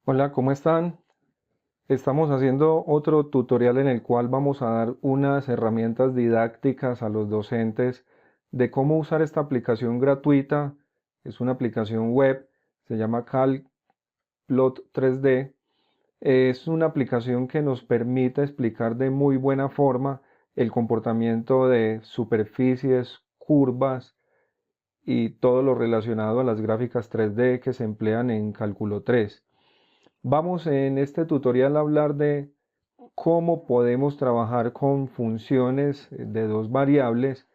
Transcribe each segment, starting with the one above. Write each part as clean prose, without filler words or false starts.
Hola, ¿cómo están? Estamos haciendo otro tutorial en el cual vamos a dar unas herramientas didácticas a los docentes de cómo usar esta aplicación gratuita. Es una aplicación web, se llama CalcPlot 3D. Es una aplicación que nos permite explicar de muy buena forma el comportamiento de superficies, curvas y todo lo relacionado a las gráficas 3D que se emplean en Cálculo 3. Vamos en este tutorial a hablar de cómo podemos trabajar con funciones de dos variables,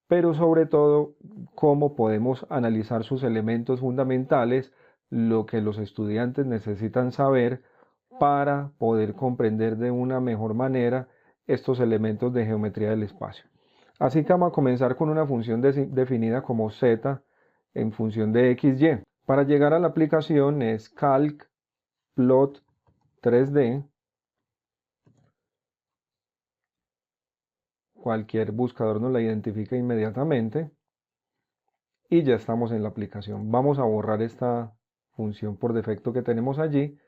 pero sobre todo cómo podemos analizar sus elementos fundamentales, lo que los estudiantes necesitan saber para poder comprender de una mejor manera estos elementos de geometría del espacio. Así que vamos a comenzar con una función definida como z en función de xy. Para llegar a la aplicación es calc plot 3D, cualquier buscador nos la identifica inmediatamente y ya estamos en la aplicación. Vamos a borrar esta función por defecto que tenemos allí.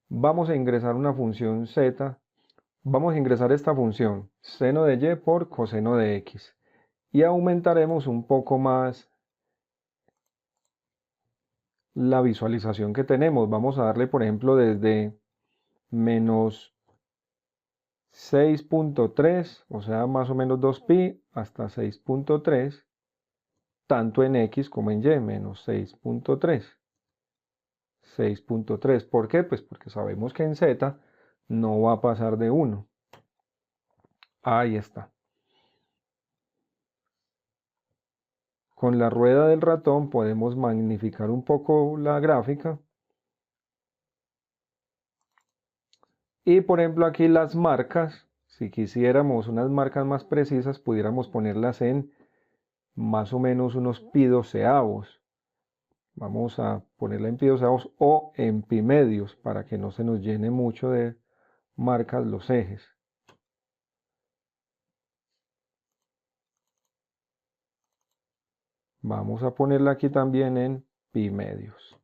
Vamos a ingresar una función z. Vamos a ingresar esta función seno de y por coseno de x y aumentaremos un poco más la visualización que tenemos. Vamos a darle, por ejemplo, desde menos 6.3, o sea, más o menos 2pi, hasta 6.3, tanto en x como en y, menos 6.3. 6.3. ¿Por qué? Pues porque sabemos que en z no va a pasar de 1. Ahí está. Con la rueda del ratón podemos magnificar un poco la gráfica. Y por ejemplo aquí las marcas, si quisiéramos unas marcas más precisas, pudiéramos ponerlas en más o menos unos pi doceavos. Vamos a ponerla en pi doceavos o en pi medios para que no se nos llene mucho de marcas los ejes. Vamos a ponerla aquí también en pi medios.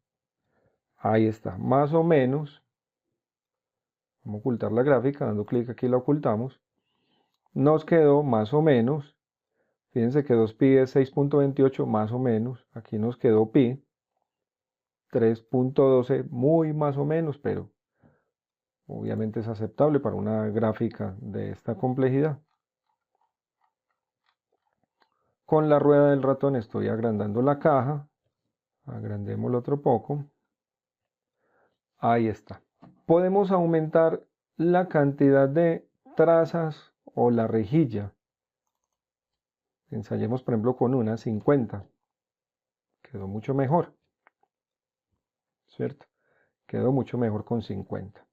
Ahí está, más o menos. Vamos a ocultar la gráfica, dando clic aquí la ocultamos. Nos quedó más o menos. Fíjense que 2pi es 6.28 más o menos. Aquí nos quedó pi. 3.12 muy más o menos, pero obviamente es aceptable para una gráfica de esta complejidad. Con la rueda del ratón estoy agrandando la caja. Agrandémoslo otro poco. Ahí está. Podemos aumentar la cantidad de trazas o la rejilla. Ensayemos por ejemplo con una 50. Quedó mucho mejor, ¿cierto? Quedó mucho mejor con 50.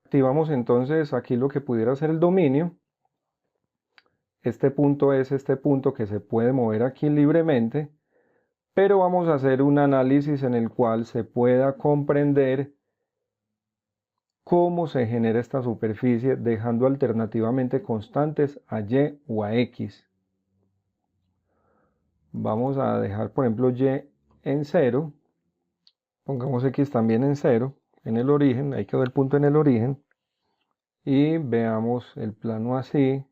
Activamos entonces aquí lo que pudiera ser el dominio. Este punto es este punto que se puede mover aquí libremente, pero vamos a hacer un análisis en el cual se pueda comprender cómo se genera esta superficie dejando alternativamente constantes a y o a x. Vamos a dejar por ejemplo y en 0, pongamos x también en 0, en el origen, ahí quedó el punto en el origen, y veamos el plano así,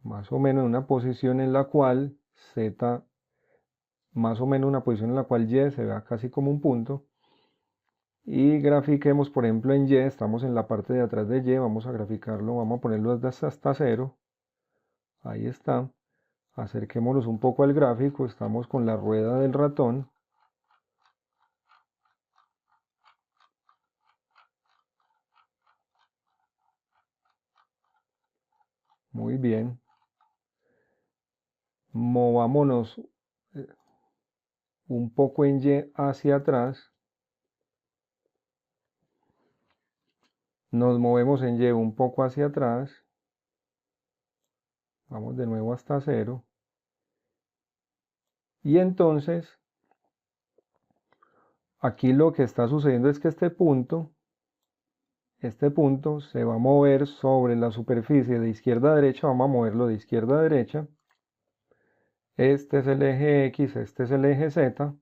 más o menos en una posición en la cual z, más o menos una posición en la cual y se vea casi como un punto, y grafiquemos por ejemplo en y, estamos en la parte de atrás de y, vamos a graficarlo, vamos a ponerlo hasta 0, ahí está, acerquémonos un poco al gráfico, estamos con la rueda del ratón, muy bien, movámonos un poco en y hacia atrás, nos movemos en y un poco hacia atrás, vamos de nuevo hasta 0, y entonces aquí lo que está sucediendo es que este punto se va a mover sobre la superficie de izquierda a derecha, vamos a moverlo de izquierda a derecha, este es el eje X, este es el eje Z,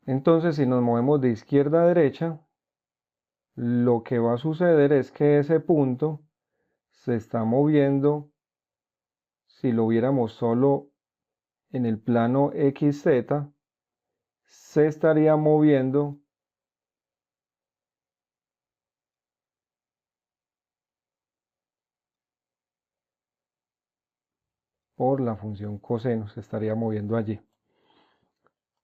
Entonces, si nos movemos de izquierda a derecha, lo que va a suceder es que ese punto se está moviendo, si lo viéramos solo en el plano XZ, se estaría moviendo por la función coseno, se estaría moviendo allí.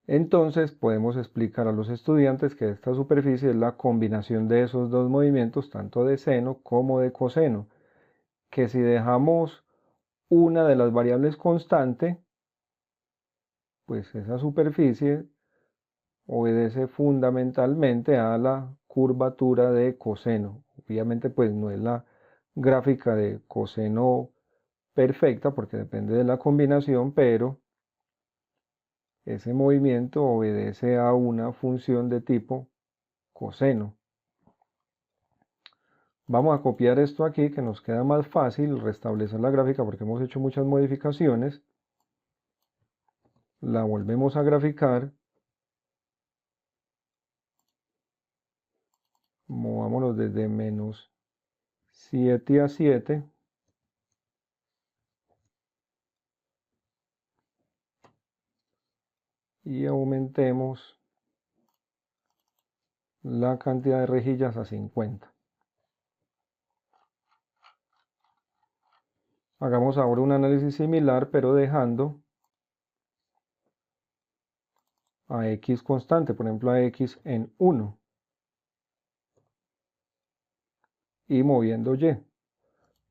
Entonces podemos explicar a los estudiantes que esta superficie es la combinación de esos dos movimientos, tanto de seno como de coseno, que si dejamos una de las variables constante, pues esa superficie obedece fundamentalmente a la curvatura de coseno. Obviamente pues no es la gráfica de coseno perfecta porque depende de la combinación, pero ese movimiento obedece a una función de tipo coseno. Vamos a copiar esto aquí que nos queda más fácil restablecer la gráfica porque hemos hecho muchas modificaciones. La volvemos a graficar. Movámonos desde menos 7 a 7. Y aumentemos la cantidad de rejillas a 50. Hagamos ahora un análisis similar, pero dejando a x constante, por ejemplo a x en 1, y moviendo y.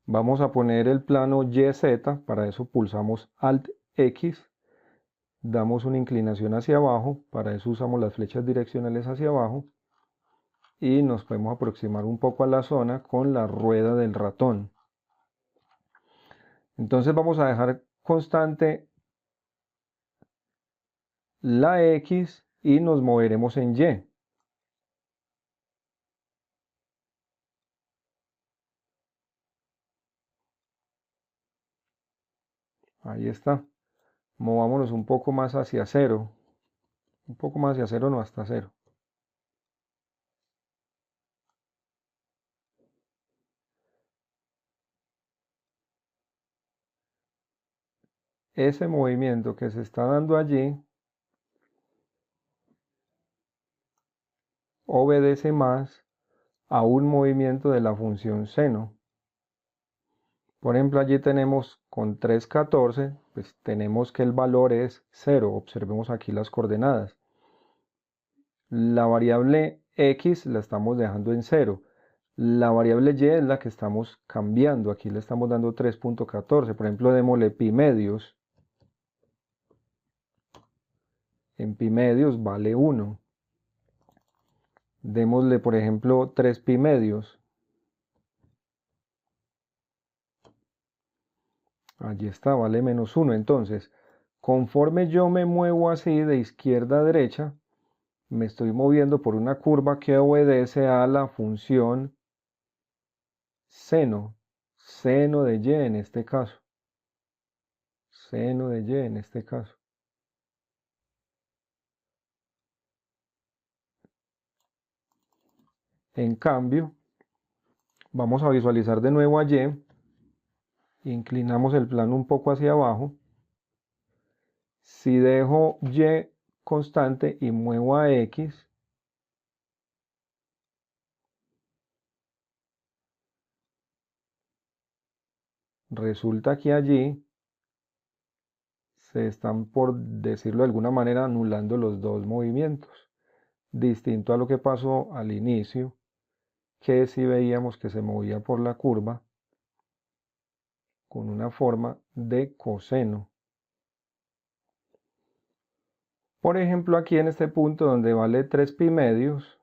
Vamos a poner el plano YZ, para eso pulsamos Alt X, damos una inclinación hacia abajo, para eso usamos las flechas direccionales hacia abajo, y nos podemos aproximar un poco a la zona con la rueda del ratón. Entonces vamos a dejar constante la X y nos moveremos en Y. Ahí está. Movámonos un poco más hacia cero. Un poco más hacia cero, no hasta cero. Ese movimiento que se está dando allí obedece más a un movimiento de la función seno. Por ejemplo, allí tenemos con 3,14, pues tenemos que el valor es 0. Observemos aquí las coordenadas. La variable x la estamos dejando en 0. La variable y es la que estamos cambiando. Aquí le estamos dando 3,14. Por ejemplo, démosle pi medios. En pi medios vale 1. Démosle, por ejemplo, 3 pi medios. Allí está, vale menos 1. Entonces, conforme yo me muevo así de izquierda a derecha, me estoy moviendo por una curva que obedece a la función seno. Seno de y en este caso. Seno de y en este caso. En cambio, vamos a visualizar de nuevo a y. Inclinamos el plano un poco hacia abajo. Si dejo y constante y muevo a x, resulta que allí se están, por decirlo de alguna manera, anulando los dos movimientos, distinto a lo que pasó al inicio, que si veíamos que se movía por la curva con una forma de coseno. Por ejemplo, aquí en este punto donde vale 3 pi medios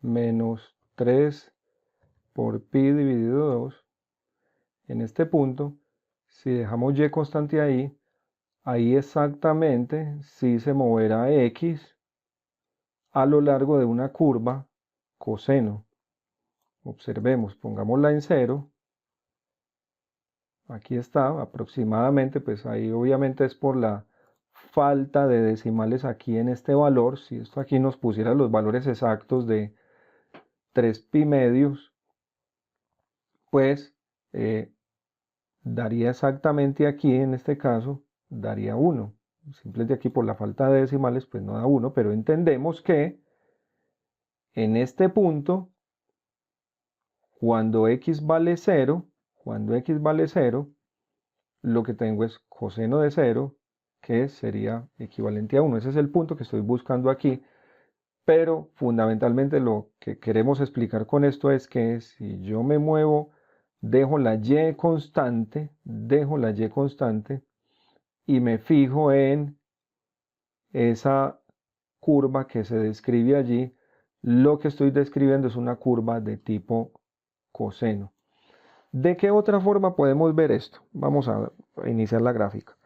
menos 3 por pi dividido 2, en este punto, si dejamos y constante ahí exactamente sí se moverá x a lo largo de una curva coseno. Observemos, pongámosla en 0. Aquí está, aproximadamente, pues ahí obviamente es por la falta de decimales aquí en este valor, si esto aquí nos pusiera los valores exactos de 3 pi medios, pues daría exactamente aquí, en este caso, daría 1. Simplemente aquí por la falta de decimales, pues no da 1, pero entendemos que en este punto, cuando x vale 0, lo que tengo es coseno de 0, que sería equivalente a 1. Ese es el punto que estoy buscando aquí. Pero fundamentalmente lo que queremos explicar con esto es que si yo me muevo, dejo la y constante y me fijo en esa curva que se describe allí, lo que estoy describiendo es una curva de tipo coseno. ¿De qué otra forma podemos ver esto? Vamos a iniciar la gráfica.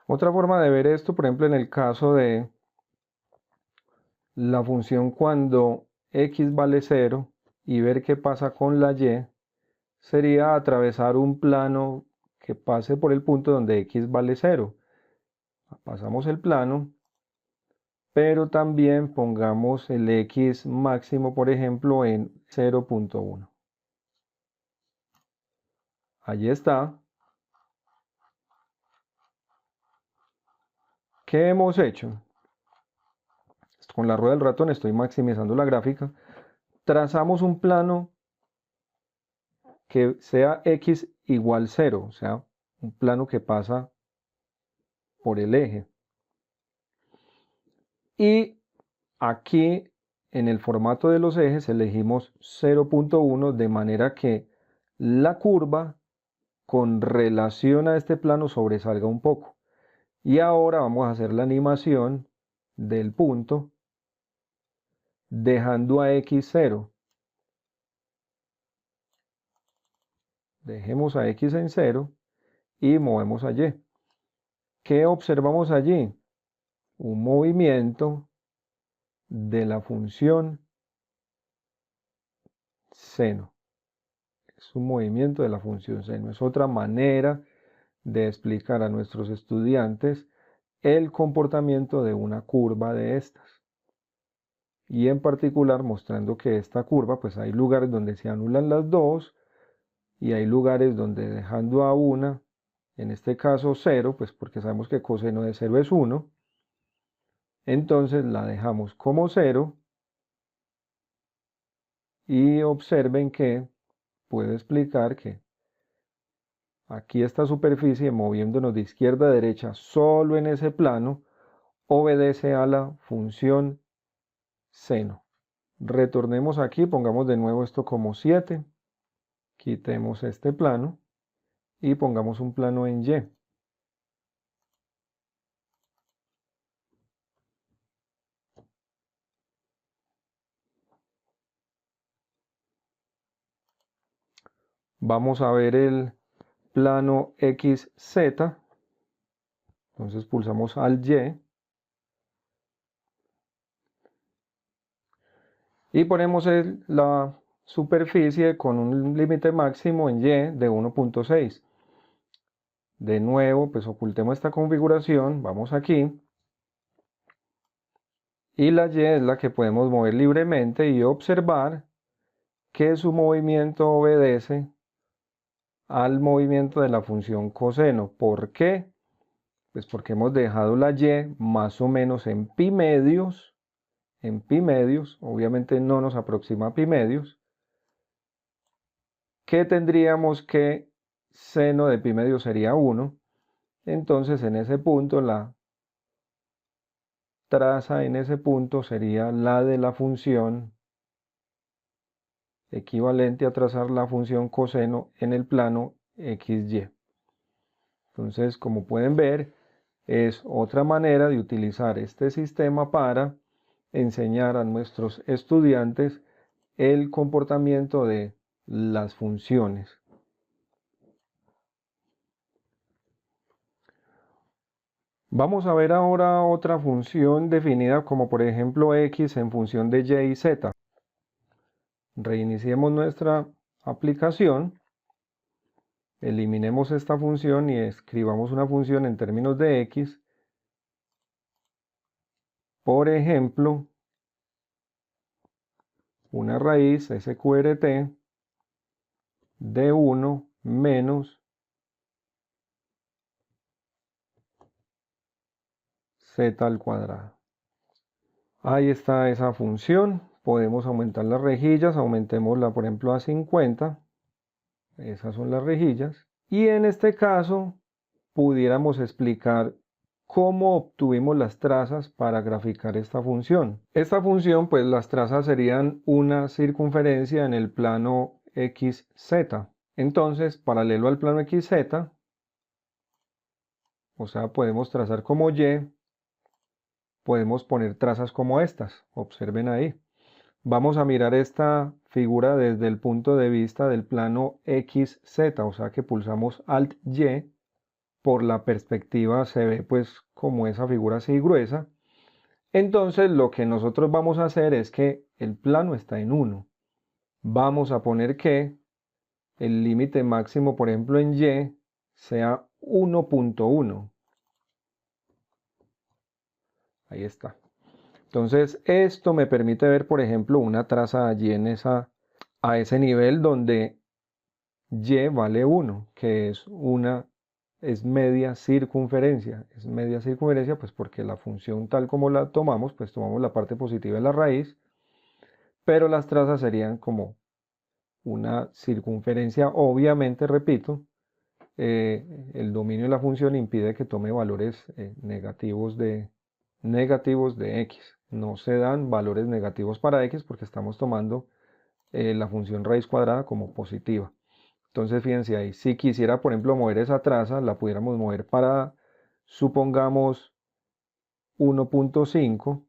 Otra forma de ver esto, por ejemplo, en el caso de la función cuando x vale 0 y ver qué pasa con la y, sería atravesar un plano que pase por el punto donde x vale 0. Pasamos el plano, pero también pongamos el x máximo, por ejemplo, en 0.1. Allí está. ¿Qué hemos hecho? Con la rueda del ratón estoy maximizando la gráfica. Trazamos un plano que sea x igual 0, o sea, un plano que pasa por el eje. Y aquí en el formato de los ejes elegimos 0.1 de manera que la curva con relación a este plano sobresalga un poco. Y ahora vamos a hacer la animación del punto dejando a x 0. Dejemos a x en 0 y movemos a y. ¿Qué observamos allí? Un movimiento de la función seno. Es un movimiento de la función seno. Es otra manera de explicar a nuestros estudiantes el comportamiento de una curva de estas. Y en particular mostrando que esta curva, pues hay lugares donde se anulan las dos y hay lugares donde dejando a una, en este caso 0, pues porque sabemos que coseno de 0 es 1, entonces la dejamos como 0 y observen que puedo explicar que aquí esta superficie moviéndonos de izquierda a derecha solo en ese plano obedece a la función seno. Retornemos aquí, pongamos de nuevo esto como 7, quitemos este plano y pongamos un plano en Y. Vamos a ver el plano XZ, entonces pulsamos al y ponemos la superficie con un límite máximo en Y de 1.6. De nuevo, pues ocultemos esta configuración, vamos aquí, y la Y es la que podemos mover libremente y observar que su movimiento obedece al movimiento de la función coseno. ¿Por qué? Pues porque hemos dejado la Y más o menos en pi medios, obviamente no nos aproxima a pi medios, que tendríamos que seno de pi medios sería 1, entonces en ese punto la traza en ese punto sería la de la función equivalente a trazar la función coseno en el plano XY. Entonces, como pueden ver, es otra manera de utilizar este sistema para enseñar a nuestros estudiantes el comportamiento de las funciones. Vamos a ver ahora otra función definida como por ejemplo x en función de y y z. Reiniciemos nuestra aplicación. eliminemos esta función y escribamos una función en términos de x. Por ejemplo, una raíz sqrt de 1 menos z al cuadrado. Ahí está esa función. Podemos aumentar las rejillas, aumentémosla por ejemplo a 50. Esas son las rejillas. Y en este caso pudiéramos explicar cómo obtuvimos las trazas para graficar esta función. Esta función, pues las trazas serían una circunferencia en el plano XZ. Entonces, paralelo al plano XZ, o sea, podemos trazar como Y, podemos poner trazas como estas. Observen ahí. Vamos a mirar esta figura desde el punto de vista del plano XZ, o sea que pulsamos Alt Y. Por la perspectiva se ve pues como esa figura así gruesa. Entonces lo que nosotros vamos a hacer es que el plano está en 1. Vamos a poner que el límite máximo, por ejemplo en Y, sea 1.1. Ahí está. Entonces esto me permite ver, por ejemplo, una traza allí a ese nivel donde Y vale 1, que es media circunferencia. Es media circunferencia pues porque la función tal como la tomamos, pues tomamos la parte positiva de la raíz, pero las trazas serían como una circunferencia. Obviamente, repito, el dominio de la función impide que tome valores negativos de x. No se dan valores negativos para x porque estamos tomando la función raíz cuadrada como positiva. Entonces fíjense ahí, si quisiera por ejemplo mover esa traza, la pudiéramos mover para, supongamos, 1.5.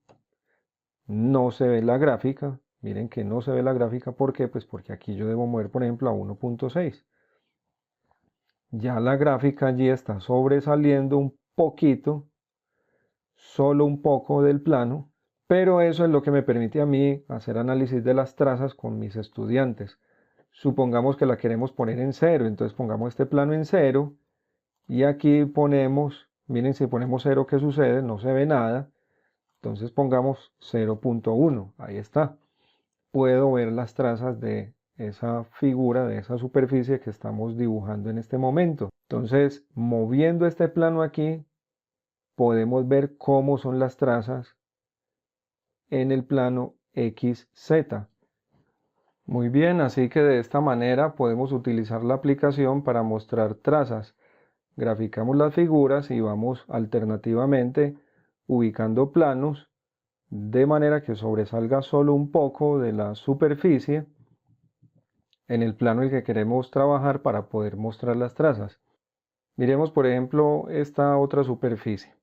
No se ve la gráfica. Miren que no se ve la gráfica. ¿Por qué? Pues porque aquí yo debo mover por ejemplo a 1.6. Ya la gráfica allí está sobresaliendo un poquito, solo un poco del plano, pero eso es lo que me permite a mí hacer análisis de las trazas con mis estudiantes. Supongamos que la queremos poner en 0, entonces pongamos este plano en 0 y aquí ponemos, miren, si ponemos 0, ¿qué sucede? No se ve nada. Entonces pongamos 0.1, ahí está. Puedo ver las trazas de esa figura, de esa superficie que estamos dibujando en este momento. Entonces, moviendo este plano aquí, podemos ver cómo son las trazas en el plano XZ. Muy bien, así que de esta manera podemos utilizar la aplicación para mostrar trazas. Graficamos las figuras y vamos alternativamente ubicando planos de manera que sobresalga solo un poco de la superficie en el plano en el que queremos trabajar para poder mostrar las trazas. Miremos por ejemplo esta otra superficie.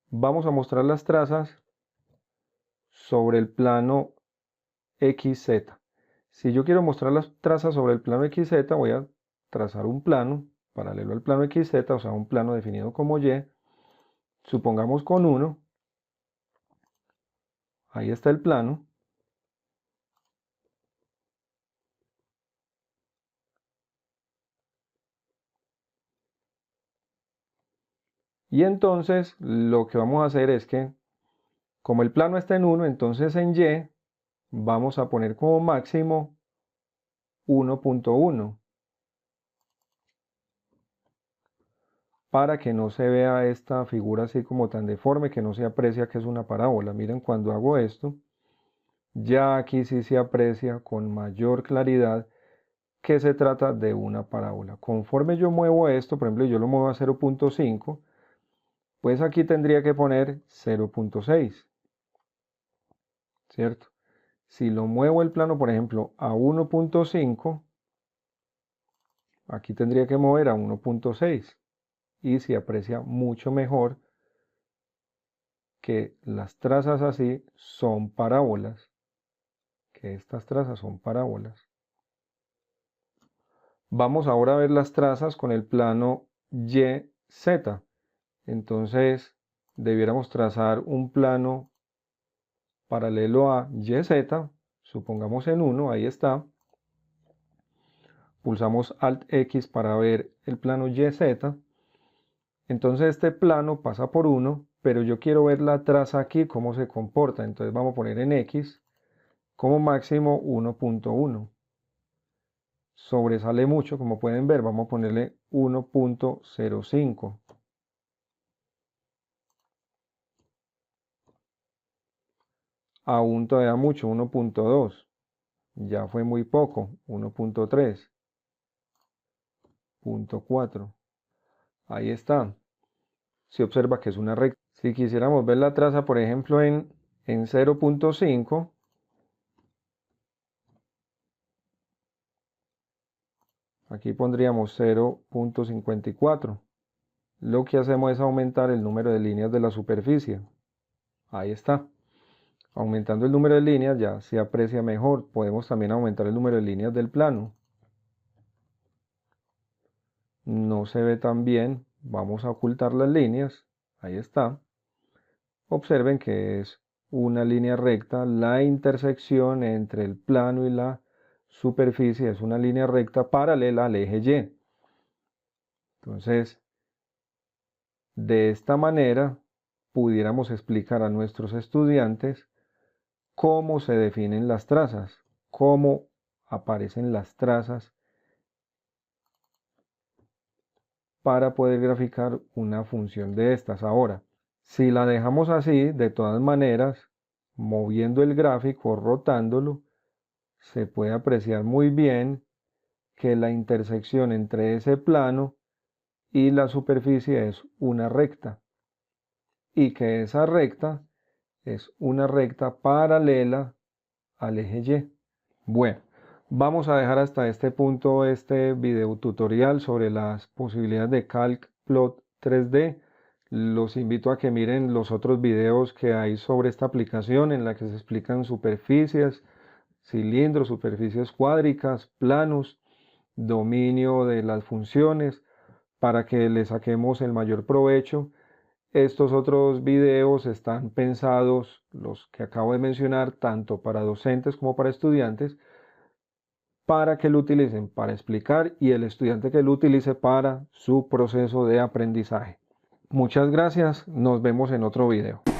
Vamos a mostrar las trazas sobre el plano XZ. Si yo quiero mostrar las trazas sobre el plano XZ, voy a trazar un plano paralelo al plano XZ, o sea, un plano definido como Y, supongamos con 1. Ahí está el plano. Y entonces lo que vamos a hacer es que, como el plano está en 1, entonces en Y vamos a poner como máximo 1.1 para que no se vea esta figura así como tan deforme, que no se aprecia que es una parábola. Miren, cuando hago esto, ya aquí sí se aprecia con mayor claridad que se trata de una parábola. Conforme yo muevo esto, por ejemplo, yo lo muevo a 0.5, pues aquí tendría que poner 0.6, ¿cierto? Si lo muevo el plano, por ejemplo, a 1.5, aquí tendría que mover a 1.6 y se aprecia mucho mejor que las trazas así son parábolas, que estas trazas son parábolas. Vamos ahora a ver las trazas con el plano YZ. Entonces debiéramos trazar un plano paralelo a YZ, supongamos en 1, ahí está. pulsamos Alt X para ver el plano YZ. Entonces este plano pasa por 1, pero yo quiero ver la traza aquí, cómo se comporta. Entonces vamos a poner en X como máximo 1.1. Sobresale mucho, como pueden ver, vamos a ponerle 1.05. Aún todavía mucho, 1.2. Ya fue muy poco, 1.3. 0.4. Ahí está. Se observa que es una recta. Si quisiéramos ver la traza, por ejemplo, en 0.5, aquí pondríamos 0.54. Lo que hacemos es aumentar el número de líneas de la superficie. Ahí está. Aumentando el número de líneas ya se aprecia mejor. Podemos también aumentar el número de líneas del plano. No se ve tan bien. Vamos a ocultar las líneas. Ahí está. Observen que es una línea recta. La intersección entre el plano y la superficie es una línea recta paralela al eje Y. Entonces, de esta manera pudiéramos explicar a nuestros estudiantes cómo se definen las trazas, cómo aparecen las trazas para poder graficar una función de estas. Ahora, si la dejamos así, de todas maneras, moviendo el gráfico, rotándolo, se puede apreciar muy bien que la intersección entre ese plano y la superficie es una recta y que esa recta es una recta paralela al eje Y. Bueno, vamos a dejar hasta este punto este video tutorial sobre las posibilidades de CalcPlot 3D. Los invito a que miren los otros videos que hay sobre esta aplicación en la que se explican superficies, cilindros, superficies cuádricas, planos, dominio de las funciones, para que le saquemos el mayor provecho. Estos otros videos están pensados, los que acabo de mencionar, tanto para docentes como para estudiantes, para que lo utilicen para explicar y el estudiante que lo utilice para su proceso de aprendizaje. Muchas gracias, nos vemos en otro video.